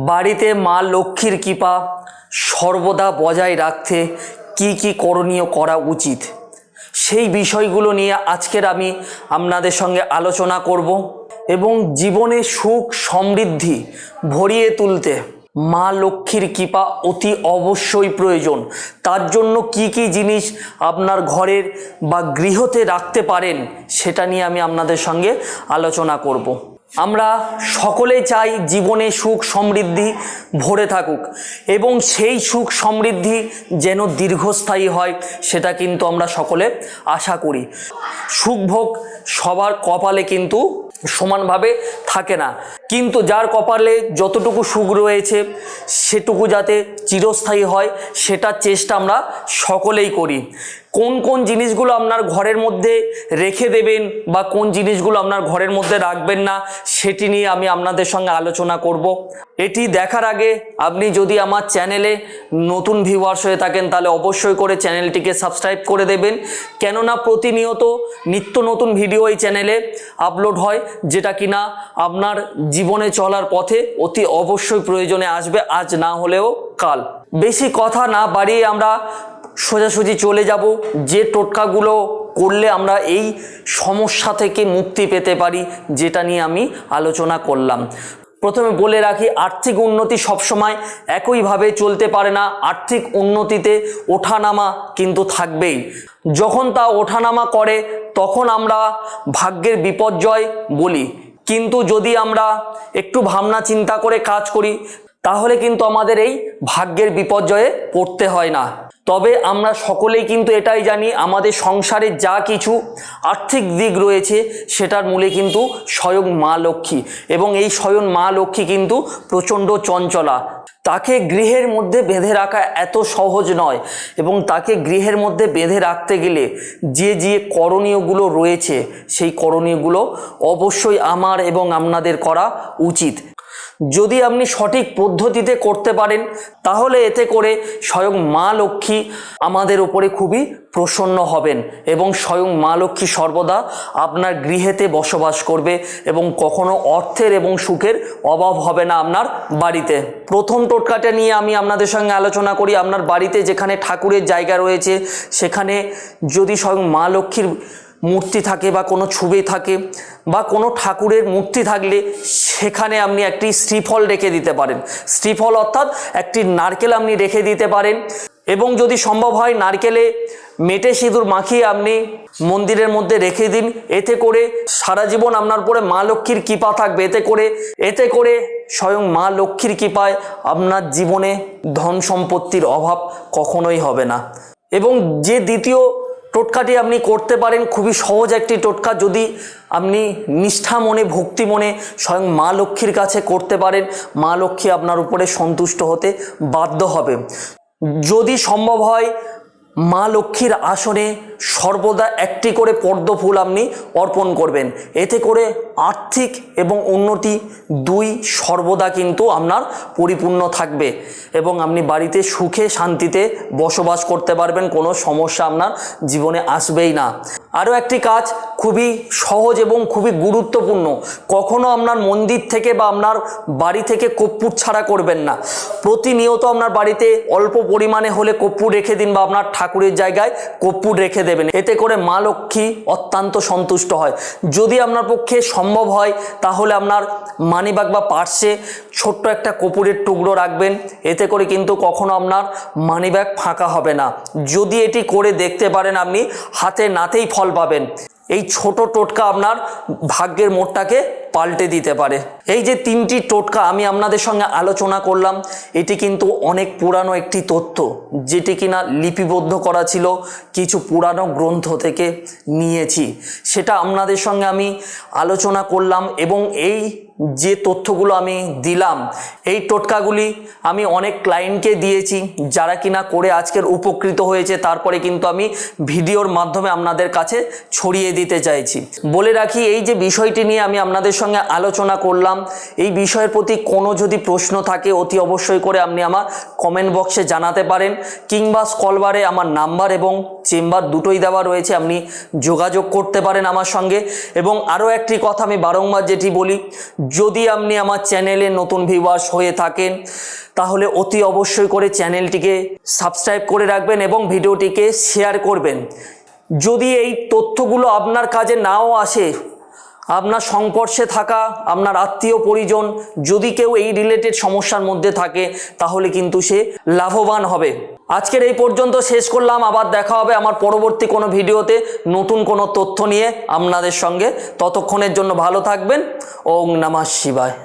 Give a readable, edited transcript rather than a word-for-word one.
বাড়িতে মা লক্ষ্মীর কৃপা সর্বদা বজায় রাখতে কি কি করণীয় করা উচিত সেই বিষয়গুলো নিয়ে আজকের আমি আপনাদের সঙ্গে আলোচনা করব এবং জীবনে সুখ সমৃদ্ধি ভরিয়ে তুলতে মা লক্ষ্মীর কৃপা অতি অবশ্যই প্রয়োজন। তার জন্য কি কি জিনিস আপনার ঘরের বা গৃহতে রাখতে পারেন সেটা নিয়ে আমি আপনাদের সঙ্গে আলোচনা করব। আমরা সকলেই চাই জীবনে সুখ সমৃদ্ধি ভরে থাকুক এবং সেই সুখ সমৃদ্ধি যেন দীর্ঘস্থায়ী হয় সেটা কিন্তু আমরা সকলে আশা করি। সুখ ভোগ সবার কপালে কিন্তু সমানভাবে থাকে না, কিন্তু যার কপালে যতটুকু সুখ রয়েছে সেটুকু যাতে চিরস্থায়ী হয় সেটার চেষ্টা আমরা সকলেই করি। কোন কোন জিনিসগুলো আপনার ঘরের মধ্যে রেখে দেবেন বা কোন জিনিসগুলো আপনার ঘরের মধ্যে রাখবেন না সেটি নিয়ে আমি আপনাদের সঙ্গে আলোচনা করব। এটি দেখার আগে আপনি যদি আমার চ্যানেলে নতুন ভিউয়ার্স হয়ে থাকেন তাহলে অবশ্যই করে চ্যানেলটিকে সাবস্ক্রাইব করে দেবেন, কেননা প্রতিনিয়ত নিত্য নতুন ভিডিও এই চ্যানেলে আপলোড হয় যেটা কিনা আপনার জীবনে চলার পথে অতি অবশ্যই প্রয়োজনে আসবে, আজ না হলেও কাল। বেশি কথা না বাড়িয়ে আমরা সোজাসুজি চলে যাব যে টোটকাগুলো করলে আমরা এই সমস্যা থেকে মুক্তি পেতে পারি যেটা নিয়ে আমি আলোচনা করলাম। প্রথমে বলে রাখি, আর্থিক উন্নতি সবসময় একইভাবে চলতে পারে না। আর্থিক উন্নতিতে ওঠানামা কিন্তু থাকবেই। যখন তা ওঠানামা করে তখন আমরা ভাগ্যের বিপর্যয় বলি, কিন্তু যদি আমরা একটু ভাবনা চিন্তা করে কাজ করি তাহলে কিন্তু আমাদের এই ভাগ্যের বিপর্যয়ে পড়তে হয় না। তবে আমরা সকলেই কিন্তু এটাই জানি, আমাদের সংসারে যা কিছু আর্থিক দিক রয়েছে সেটার মূলে কিন্তু স্বয়ং মা লক্ষ্মী, এবং এই স্বয়ং মা লক্ষ্মী কিন্তু প্রচণ্ড চঞ্চলা। তাকে গৃহের মধ্যে বেঁধে রাখা এত সহজ নয়, এবং তাকে গৃহের মধ্যে বেঁধে রাখতে গেলে যে যে করণীয়গুলো রয়েছে সেই করণীয়গুলো অবশ্যই আমার এবং আপনাদের করা উচিত। যদি আপনি সঠিক পদ্ধতিতে করতে পারেন তাহলে এতে করে স্বয়ং মা লক্ষ্মী আমাদের উপরে খুবই প্রসন্ন হবেন এবং স্বয়ং মা লক্ষ্মী সর্বদা আপনার গৃহেতে বসবাস করবে এবং কখনো অর্থের এবং সুখের অভাব হবে না আপনার বাড়িতে। প্রথম টোটকাটা নিয়ে আমি আপনাদের সঙ্গে আলোচনা করি। আপনার বাড়িতে যেখানে ঠাকুরের জায়গা রয়েছে সেখানে যদি স্বয়ং মা লক্ষ্মীর মূর্তি থাকে বা কোনো ছবি থাকে বা কোনো ঠাকুরের মূর্তি থাকলে সেখানে আপনি একটি শ্রীফল রেখে দিতে পারেন। শ্রীফল অর্থাৎ একটি নারকেল আপনি রেখে দিতে পারেন, এবং যদি সম্ভব হয় নারকেলে মেটে সিঁদুর মাখিয়ে আপনি মন্দিরের মধ্যে রেখে দিন। এতে করে সারা জীবন আপনার উপরে মা লক্ষ্মীর কৃপা থাকবে। এতে করে স্বয়ং মা লক্ষ্মীর কৃপায় আপনার জীবনে ধন সম্পত্তির অভাব কখনোই হবে না। এবং যে দ্বিতীয় টোটকাটি আপনি করতে পারেন, খুবই সহজ একটি টোটকা, যদি আপনি নিষ্ঠা মনে ভক্তি মনে স্বয়ং মা লক্ষ্মীর কাছে করতে পারেন মা লক্ষ্মী আপনার উপরে সন্তুষ্ট হতে বাধ্য হবে। যদি সম্ভব হয় মা লক্ষ্মীর আসনে সর্বদা একটি করে পদ্ম ফুল আপনি অর্পণ করবেন। এতে করে আর্থিক এবং উন্নতি দুই সর্বদা কিন্তু আপনার পরিপূর্ণ থাকবে এবং আপনি বাড়িতে সুখে শান্তিতে বসবাস করতে পারবেন, কোনো সমস্যা আপনার জীবনে আসবেই না। আরও একটি কাজ খুবই সহজ এবং খুবই গুরুত্বপূর্ণ, কখনো আপনার মন্দির থেকে বা আপনার বাড়ি থেকে কর্পূর ছাড়া করবেন না। প্রতিনিয়ত আপনার বাড়িতে অল্প পরিমাণে হলে কর্পূর রেখে দিন বা আপনার ঠাকুরের জায়গায় কর্পূর রেখে দেবেন। এতে করে মা লক্ষ্মী অত্যন্ত সন্তুষ্ট হয়। যদি আপনার পক্ষে সম্ভব হয় তাহলে আপনার মানিব্যাগ বা পার্সে ছোট্ট একটা কর্পূরের টুকরো রাখবেন। এতে করে কিন্তু কখনো আপনার মানিব্যাগ ফাঁকা হবে না। যদি এটি করে দেখতে পারেন আপনি হাতে নাতেই ফল পাবেন। এই ছোট টোটকা আপনার ভাগ্যের মোড়টাকে পাল্টে দিতে পারে। এই যে তিনটি টোটকা আমি আপনাদের সঙ্গে আলোচনা করলাম এটি কিন্তু অনেক পুরানো একটি তথ্য, যেটি কিনা লিপিবদ্ধ করা ছিল কিছু পুরানো গ্রন্থ থেকে নিয়েছি, সেটা আপনাদের সঙ্গে আমি আলোচনা করলাম। এবং এই যে তথ্যগুলো আমি দিলাম এই টোটকাগুলি আমি অনেক ক্লায়েন্টকে দিয়েছি যারা কিনা করে আজকের উপকৃত হয়েছে। তারপরে কিন্তু আমি ভিডিওর মাধ্যমে আপনাদের কাছে ছড়িয়ে দিতে চাইছি। বলে রাখি, এই যে বিষয়টি নিয়ে আমি আপনাদের সঙ্গে আলোচনা করলাম। এই বিষয়ের প্রতি কোনো যদি প্রশ্ন থাকে অতি অবশ্যই করে আপনি আমার কমেন্ট বক্সে জানাতে পারেন, কিংবা স্ক্রলবারে আমার নাম্বার এবং চেম্বার দুটোই দেওয়া রয়েছে, আপনি যোগাযোগ করতে পারেন আমার সঙ্গে। এবং আরও একটি কথা আমি বারংবার যেটি বলি, যদি আপনি আমার চ্যানেলে নতুন ভিউয়ার্স হয়ে থাকেন তাহলে অতি অবশ্যই করে চ্যানেলটিকে সাবস্ক্রাইব করে রাখবেন এবং ভিডিওটিকে শেয়ার করবেন। যদি এই তথ্যগুলো আপনার কাজে নাও আসে, আপনার সংস্পর্শে থাকা আপনার আত্মীয় পরিজন যদি কেউ এই রিলেটেড সমস্যার মধ্যে থাকে তাহলে কিন্তু সে লাভবান হবে। আজকের এই পর্যন্ত শেষ করলাম। আবার দেখা হবে আমার পরবর্তী কোনো ভিডিওতে নতুন কোনো তথ্য নিয়ে আপনাদের সঙ্গে। ততক্ষণের জন্য ভালো থাকবেন। ওম নমঃ শিবায়।